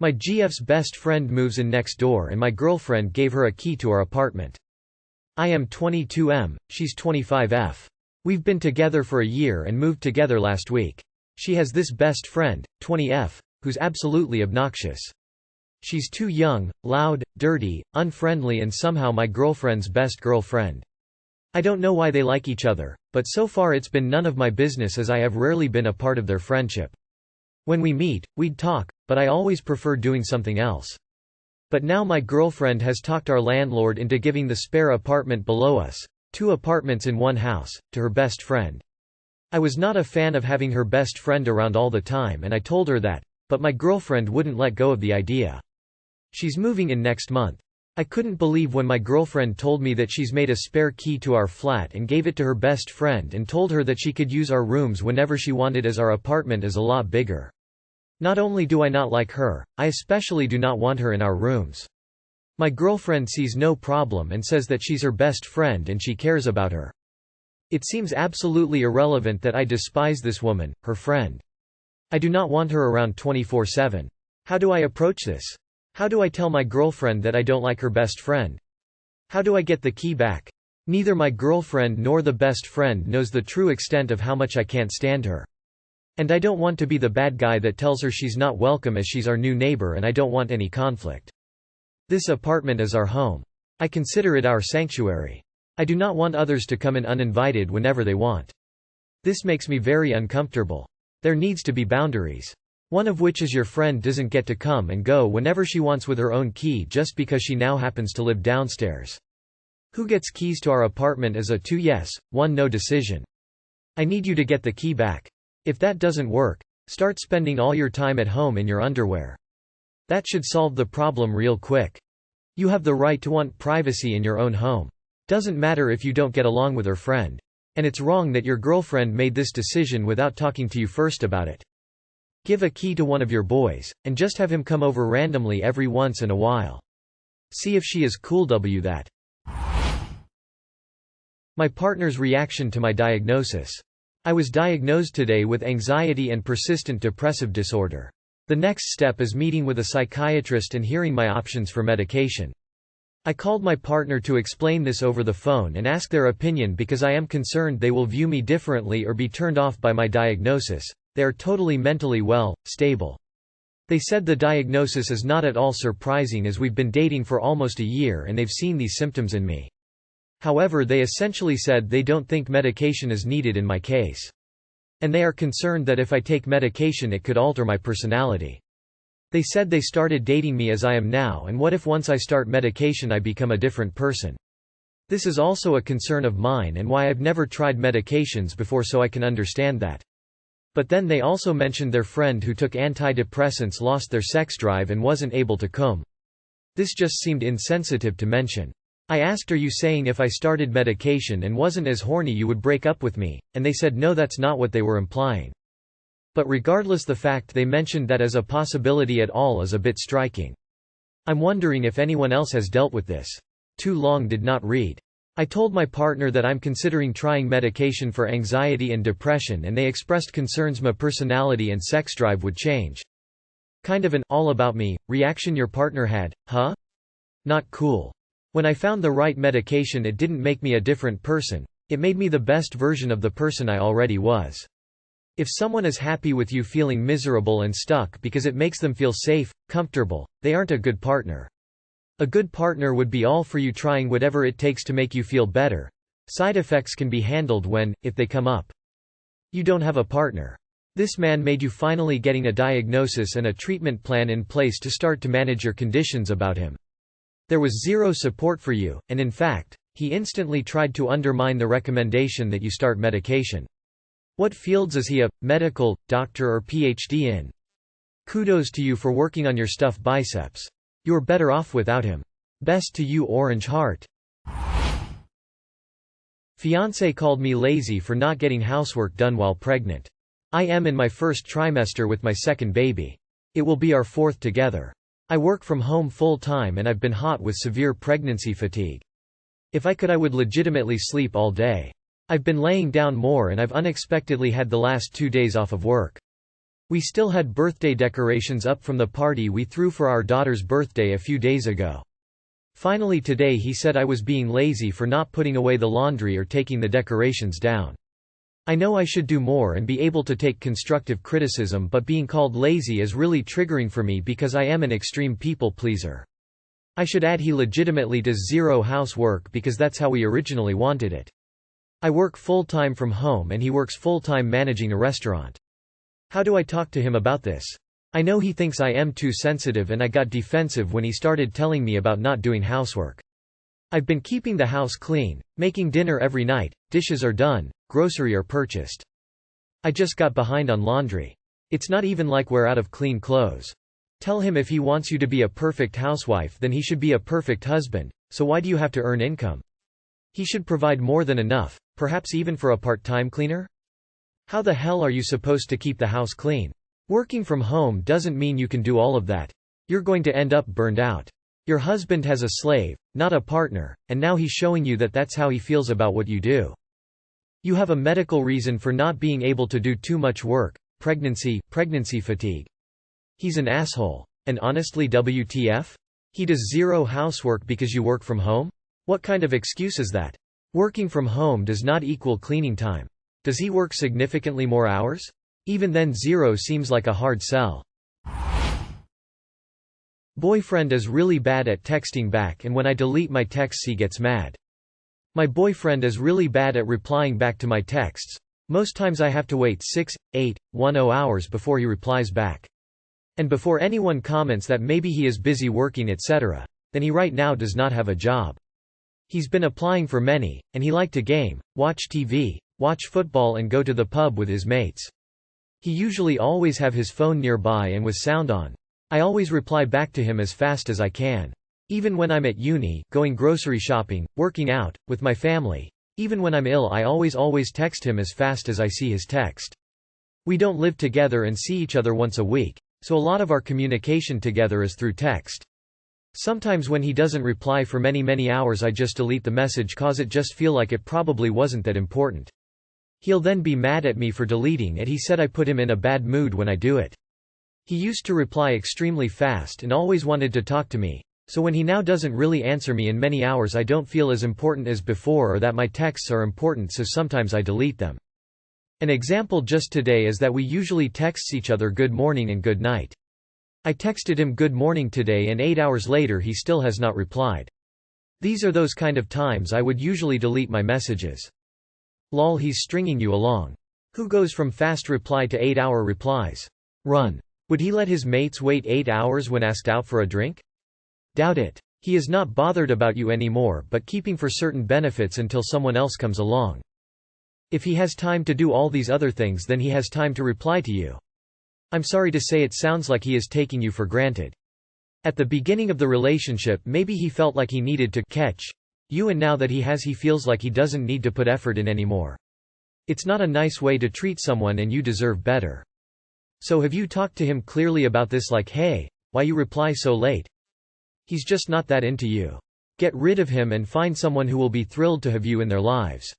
My GF's best friend moves in next door and my girlfriend gave her a key to our apartment. I am 22M, she's 25F. We've been together for a year and moved together last week. She has this best friend, 20F, who's absolutely obnoxious. She's too young, loud, dirty, unfriendly and somehow my girlfriend's best girlfriend. I don't know why they like each other, but so far it's been none of my business as I have rarely been a part of their friendship. When we meet, we'd talk, but I always prefer doing something else. But now my girlfriend has talked our landlord into giving the spare apartment below us, 2 apartments in one house, to her best friend. I was not a fan of having her best friend around all the time and I told her that, but my girlfriend wouldn't let go of the idea. She's moving in next month. I couldn't believe when my girlfriend told me that she's made a spare key to our flat and gave it to her best friend and told her that she could use our rooms whenever she wanted as our apartment is a lot bigger. Not only do I not like her, I especially do not want her in our rooms. My girlfriend sees no problem and says that she's her best friend and she cares about her. It seems absolutely irrelevant that I despise this woman, her friend. I do not want her around 24/7. How do I approach this? How do I tell my girlfriend that I don't like her best friend? How do I get the key back? Neither my girlfriend nor the best friend knows the true extent of how much I can't stand her. And I don't want to be the bad guy that tells her she's not welcome as she's our new neighbor and I don't want any conflict. This apartment is our home. I consider it our sanctuary. I do not want others to come in uninvited whenever they want. This makes me very uncomfortable. There needs to be boundaries. One of which is your friend doesn't get to come and go whenever she wants with her own key just because she now happens to live downstairs. Who gets keys to our apartment is a 2 yes, 1 no decision. I need you to get the key back. If that doesn't work, start spending all your time at home in your underwear. That should solve the problem real quick. You have the right to want privacy in your own home. Doesn't matter if you don't get along with her friend. And it's wrong that your girlfriend made this decision without talking to you first about it. Give a key to one of your boys, and just have him come over randomly every once in a while. See if she is cool with that. My partner's reaction to my diagnosis. I was diagnosed today with anxiety and persistent depressive disorder. The next step is meeting with a psychiatrist and hearing my options for medication. I called my partner to explain this over the phone and ask their opinion because I am concerned they will view me differently or be turned off by my diagnosis. They are totally mentally well, stable. They said the diagnosis is not at all surprising as we've been dating for almost a year and they've seen these symptoms in me. However, they essentially said they don't think medication is needed in my case. And they are concerned that if I take medication it could alter my personality. They said they started dating me as I am now and what if once I start medication I become a different person. This is also a concern of mine and why I've never tried medications before so I can understand that. But then they also mentioned their friend who took antidepressants lost their sex drive and wasn't able to come. This just seemed insensitive to mention. I asked, are you saying if I started medication and wasn't as horny you would break up with me? And they said no, that's not what they were implying. But regardless, the fact they mentioned that as a possibility at all is a bit striking. I'm wondering if anyone else has dealt with this. Too long did not read. I told my partner that I'm considering trying medication for anxiety and depression and they expressed concerns my personality and sex drive would change. Kind of an all about me reaction your partner had, huh? Not cool. When I found the right medication it didn't make me a different person, it made me the best version of the person I already was. If someone is happy with you feeling miserable and stuck because it makes them feel safe, comfortable, they aren't a good partner. A good partner would be all for you trying whatever it takes to make you feel better. Side effects can be handled when, if they come up. You don't have a partner. This man made you finally getting a diagnosis and a treatment plan in place to start to manage your conditions about him. There was zero support for you, and in fact, he instantly tried to undermine the recommendation that you start medication. What fields is he a medical, doctor or PhD in? Kudos to you for working on your stuff biceps. You're better off without him. Best to you, Orange Heart. Fiancé called me lazy for not getting housework done while pregnant. I am in my first trimester with my second baby. It will be our fourth together. I work from home full time and I've been hot with severe pregnancy fatigue. If I could I would legitimately sleep all day. I've been laying down more and I've unexpectedly had the last 2 days off of work. We still had birthday decorations up from the party we threw for our daughter's birthday a few days ago. Finally today he said I was being lazy for not putting away the laundry or taking the decorations down. I know I should do more and be able to take constructive criticism, but being called lazy is really triggering for me because I am an extreme people pleaser. I should add he legitimately does zero housework because that's how we originally wanted it. I work full-time from home and he works full-time managing a restaurant. How do I talk to him about this? I know he thinks I am too sensitive and I got defensive when he started telling me about not doing housework. I've been keeping the house clean, making dinner every night, dishes are done, grocery are purchased. I just got behind on laundry. It's not even like we're out of clean clothes. Tell him if he wants you to be a perfect housewife then he should be a perfect husband, so why do you have to earn income? He should provide more than enough, perhaps even for a part-time cleaner? How the hell are you supposed to keep the house clean? Working from home doesn't mean you can do all of that. You're going to end up burned out. Your husband has a slave, not a partner, and now he's showing you that that's how he feels about what you do. You have a medical reason for not being able to do too much work, pregnancy fatigue. He's an asshole. And honestly, WTF? He does zero housework because you work from home? What kind of excuse is that? Working from home does not equal cleaning time. Does he work significantly more hours? Even then zero seems like a hard sell. Boyfriend is really bad at texting back and when I delete my texts he gets mad. My boyfriend is really bad at replying back to my texts. Most times I have to wait 6, 8, 10 hours before he replies back. And before anyone comments that maybe he is busy working etc., then he right now does not have a job. He's been applying for many, and he like to game, watch TV, watch football and go to the pub with his mates. He usually always have his phone nearby and with sound on. I always reply back to him as fast as I can. Even when I'm at uni, going grocery shopping, working out, with my family. Even when I'm ill I always text him as fast as I see his text. We don't live together and see each other once a week, so a lot of our communication together is through text. Sometimes when he doesn't reply for many hours I just delete the message cause it just feel like it probably wasn't that important. He'll then be mad at me for deleting it. He said I put him in a bad mood when I do it. He used to reply extremely fast and always wanted to talk to me, so when he now doesn't really answer me in many hours I don't feel as important as before or that my texts are important, so sometimes I delete them. An example just today is that we usually text each other good morning and good night. I texted him good morning today and 8 hours later he still has not replied. These are those kind of times I would usually delete my messages. Lol, he's stringing you along. Who goes from fast reply to 8-hour replies? Run. Would he let his mates wait 8 hours when asked out for a drink? Doubt it. He is not bothered about you anymore but keeping for certain benefits until someone else comes along. If he has time to do all these other things then he has time to reply to you. I'm sorry to say it sounds like he is taking you for granted. At the beginning of the relationship maybe he felt like he needed to catch you and now that he feels like he doesn't need to put effort in anymore. It's not a nice way to treat someone and you deserve better. So have you talked to him clearly about this, like, hey, why you reply so late? He's just not that into you. Get rid of him and find someone who will be thrilled to have you in their lives.